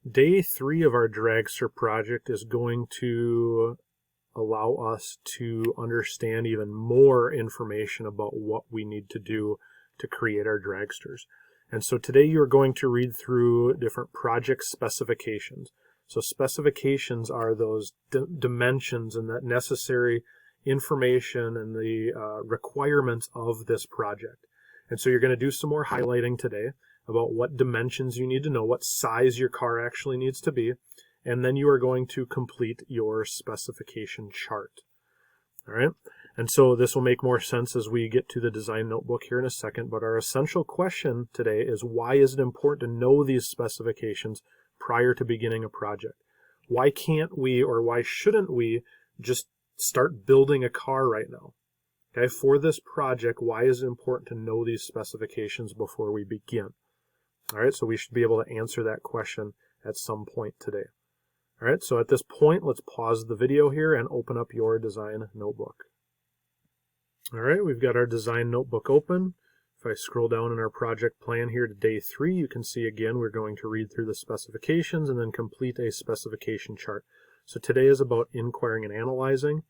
Day 3 of our Dragster project is going to allow us to understand even more information about what we need to do to create our dragsters. And so today you're going to read through different project specifications. So specifications are those dimensions and that necessary information and the requirements of this project. And so you're going to do some more highlighting today about what dimensions you need to know, what size your car actually needs to be, and then you are going to complete your specification chart. All right, and so this will make more sense as we get to the design notebook here in a second, but our essential question today is, why is it important to know these specifications prior to beginning a project? Why can't we, or why shouldn't we, just start building a car right now? Okay, for this project, why is it important to know these specifications before we begin? All right, so we should be able to answer that question at some point today. All right, so at this point, let's pause the video here and open up your design notebook. All right, we've got our design notebook open. If I scroll down in our project plan here to day 3, you can see again we're going to read through the specifications and then complete a specification chart. So today is about inquiring and analyzing.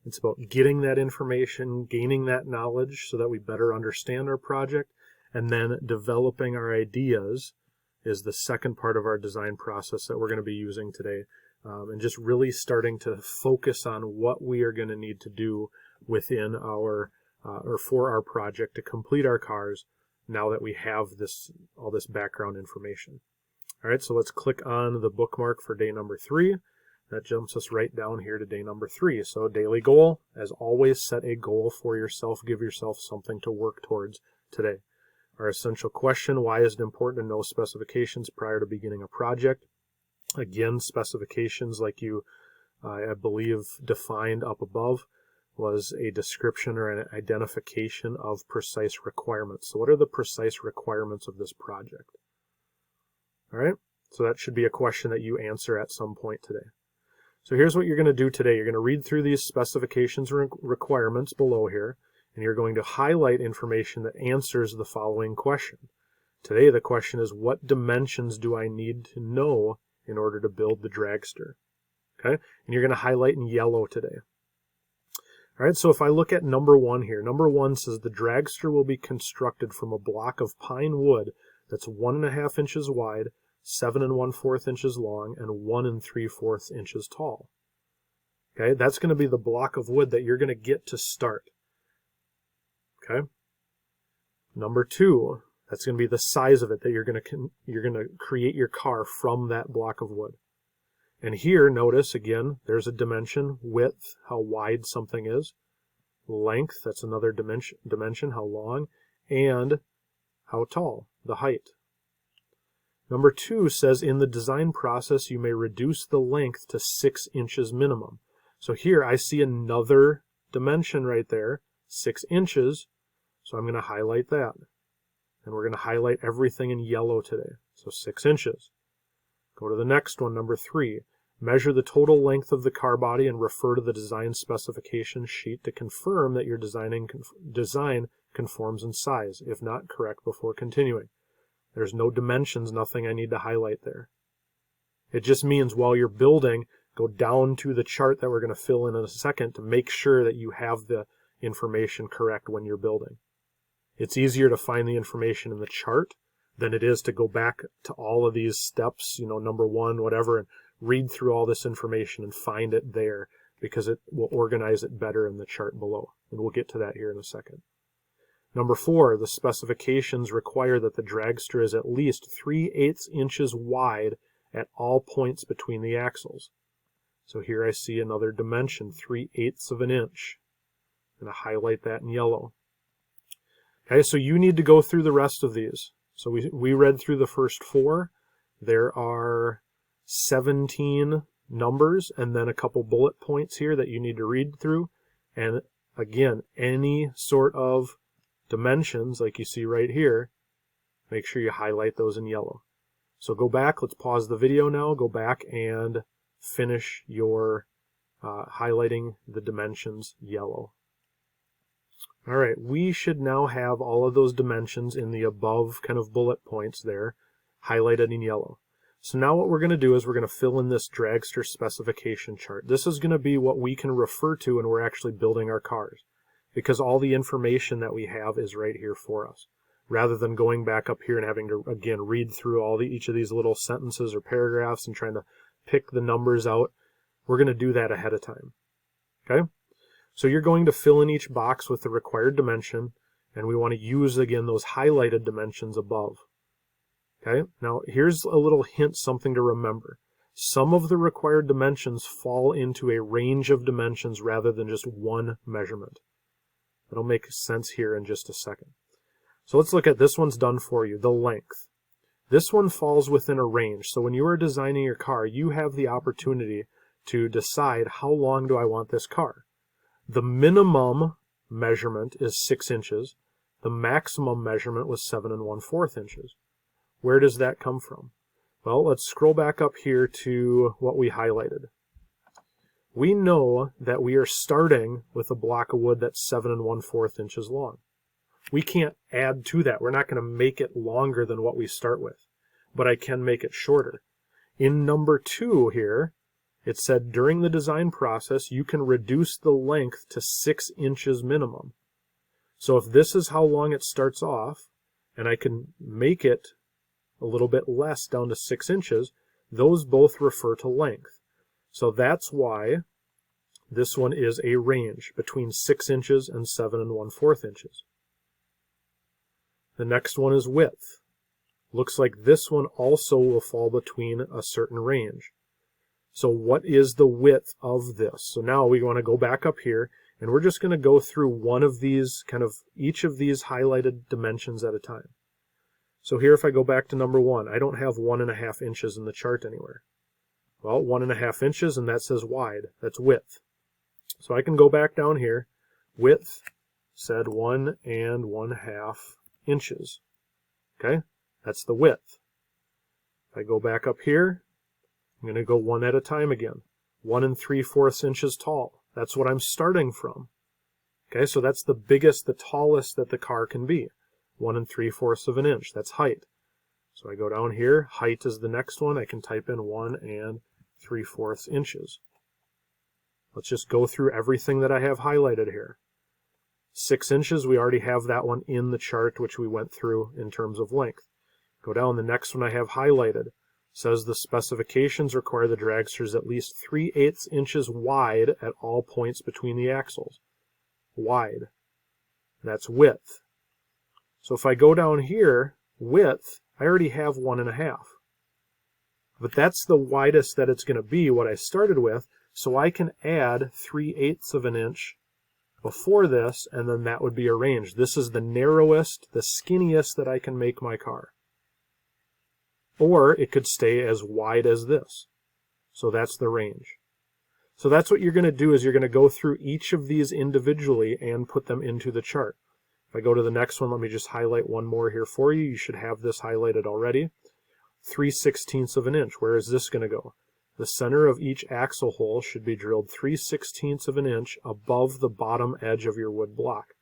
It's about getting that information, gaining that knowledge so that we better understand our project, and then developing our ideas is the second part of our design process that we're going to be using today. And just really starting to focus on what we are going to need to do within our, or for our project to complete our cars now that we have all this background information. All right, so let's click on the bookmark for day number 3. That jumps us right down here to day number 3. So daily goal, as always, set a goal for yourself. Give yourself something to work towards today. Our essential question, why is it important to know specifications prior to beginning a project? Again, specifications, like you, I believe, defined up above, was a description or an identification of precise requirements. So what are the precise requirements of this project? All right, so that should be a question that you answer at some point today. So here's what you're going to do today. You're going to read through these specifications and requirements below here, and you're going to highlight information that answers the following question. Today the question is, what dimensions do I need to know in order to build the dragster? Okay, and you're going to highlight in yellow today. All right, so if I look at number 1 here, number 1 says the dragster will be constructed from a block of pine wood that's 1.5 inches wide, 7 1/4 inches long, and 1 3/4 inches tall. Okay, that's going to be the block of wood that you're going to get to start. Okay. Number 2, that's going to be the size of it that you're going to create your car from that block of wood. And here, notice again, there's a dimension, width, how wide something is, length, that's another dimension, how long, and how tall, the height. Number 2 says in the design process you may reduce the length to 6 inches minimum. So here I see another dimension right there, 6 inches. So I'm going to highlight that. And we're going to highlight everything in yellow today. So 6 inches. Go to the next one, number 3. Measure the total length of the car body and refer to the design specification sheet to confirm that your design conforms in size, if not correct, before continuing. There's no dimensions, nothing I need to highlight there. It just means while you're building, go down to the chart that we're going to fill in a second to make sure that you have the information correct when you're building. It's easier to find the information in the chart than it is to go back to all of these steps, number 1, whatever, and read through all this information and find it there, because it will organize it better in the chart below. And we'll get to that here in a second. Number 4, the specifications require that the dragster is at least 3/8 inches wide at all points between the axles. So here I see another dimension, 3/8 of an inch. I'm going to highlight that in yellow. Okay, so you need to go through the rest of these. So we read through the first 4. There are 17 numbers and then a couple bullet points here that you need to read through. And again, any sort of dimensions like you see right here, make sure you highlight those in yellow. So go back, let's pause the video now, go back and finish your highlighting the dimensions yellow. All right, we should now have all of those dimensions in the above kind of bullet points there highlighted in yellow. So now what we're going to do is we're going to fill in this Dragster specification chart. This is going to be what we can refer to when we're actually building our cars, because all the information that we have is right here for us. Rather than going back up here and having to, again, read through each of these little sentences or paragraphs and trying to pick the numbers out, we're going to do that ahead of time. Okay? So you're going to fill in each box with the required dimension, and we want to use, again, those highlighted dimensions above. Okay? Now, here's a little hint, something to remember. Some of the required dimensions fall into a range of dimensions rather than just one measurement. That'll make sense here in just a second. So let's look at this one's done for you, the length. This one falls within a range. So when you are designing your car, you have the opportunity to decide how long do I want this car. The minimum measurement is 6 inches. The maximum measurement was 7 1/4 inches. Where does that come from? Well, let's scroll back up here to what we highlighted. We know that we are starting with a block of wood that's 7 1/4 inches long. We can't add to that. We're not going to make it longer than what we start with, but I can make it shorter. In number 2 here, it said during the design process, you can reduce the length to 6 inches minimum. So if this is how long it starts off, and I can make it a little bit less down to 6 inches, those both refer to length. So that's why this one is a range between 6 inches and 7 1/4 inches. The next one is width. Looks like this one also will fall between a certain range. So what is the width of this? So now we want to go back up here, and we're just going to go through one of these, each of these highlighted dimensions at a time. So here, if I go back to number 1, I don't have 1.5 inches in the chart anywhere. Well, 1.5 inches, and that says wide. That's width. So I can go back down here. Width said 1 1/2 inches. Okay, that's the width. If I go back up here, I'm going to go one at a time again. 1 3/4 inches tall. That's what I'm starting from. Okay, so that's the biggest, the tallest that the car can be. 1 3/4 of an inch. That's height. So I go down here. Height is the next one. I can type in 1 3/4 inches. Let's just go through everything that I have highlighted here. 6 inches, we already have that one in the chart, which we went through in terms of length. Go down, the next one I have highlighted. Says the specifications require the dragsters at least 3/8 inches wide at all points between the axles. Wide. That's width. So if I go down here, width, I already have 1.5. But that's the widest that it's going to be, what I started with, so I can add 3/8 of an inch before this, and then that would be a range. This is the narrowest, the skinniest that I can make my car. Or it could stay as wide as this. So that's the range. So that's what you're going to do, is you're going to go through each of these individually and put them into the chart. If I go to the next one, let me just highlight one more here for you. You should have this highlighted already. 3/16 of an inch. Where is this going to go? The center of each axle hole should be drilled 3/16 of an inch above the bottom edge of your wood block.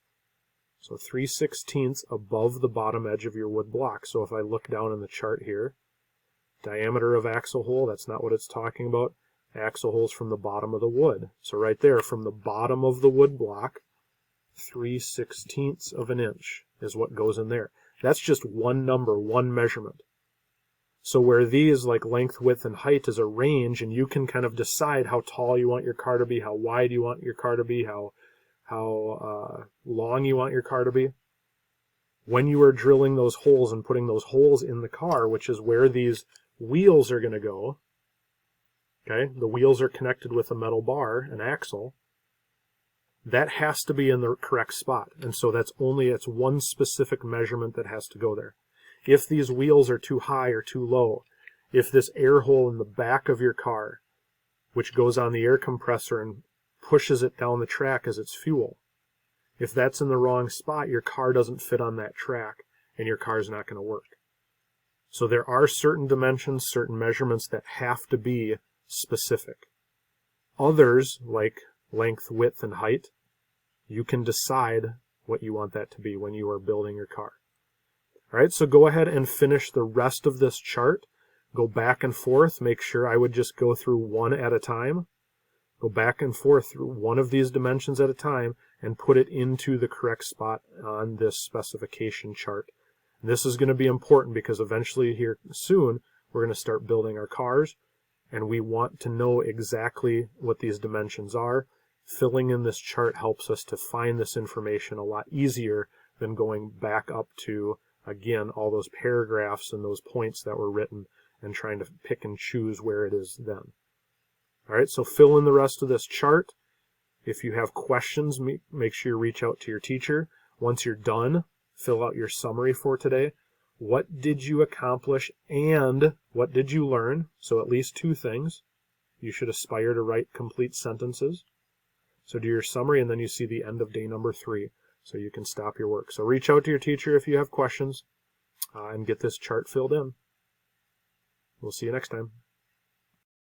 So 3/16 above the bottom edge of your wood block. So if I look down in the chart here, diameter of axle hole, that's not what it's talking about. Axle holes from the bottom of the wood. So right there, from the bottom of the wood block, 3/16 of an inch is what goes in there. That's just one number, one measurement. So where these, like length, width, and height, is a range, and you can kind of decide how tall you want your car to be, how wide you want your car to be, how long you want your car to be. When you are drilling those holes and putting those holes in the car, which is where these wheels are going to go, okay, the wheels are connected with a metal bar, an axle, that has to be in the correct spot. And so it's one specific measurement that has to go there. If these wheels are too high or too low, if this air hole in the back of your car, which goes on the air compressor and pushes it down the track as its fuel, if that's in the wrong spot, your car doesn't fit on that track, and your car's not going to work. So there are certain dimensions, certain measurements that have to be specific. Others, like length, width, and height, you can decide what you want that to be when you are building your car. All right, so go ahead and finish the rest of this chart. Go back and forth. Make sure I would just go through one at a time. Go back and forth through one of these dimensions at a time and put it into the correct spot on this specification chart. And this is going to be important because eventually here soon we're going to start building our cars, and we want to know exactly what these dimensions are. Filling in this chart helps us to find this information a lot easier than going back up to, again, all those paragraphs and those points that were written and trying to pick and choose where it is then. All right, so fill in the rest of this chart. If you have questions, make sure you reach out to your teacher. Once you're done, fill out your summary for today. What did you accomplish and what did you learn? So at least 2 things. You should aspire to write complete sentences. So do your summary, and then you see the end of day number 3. So you can stop your work. So reach out to your teacher if you have questions and get this chart filled in. We'll see you next time.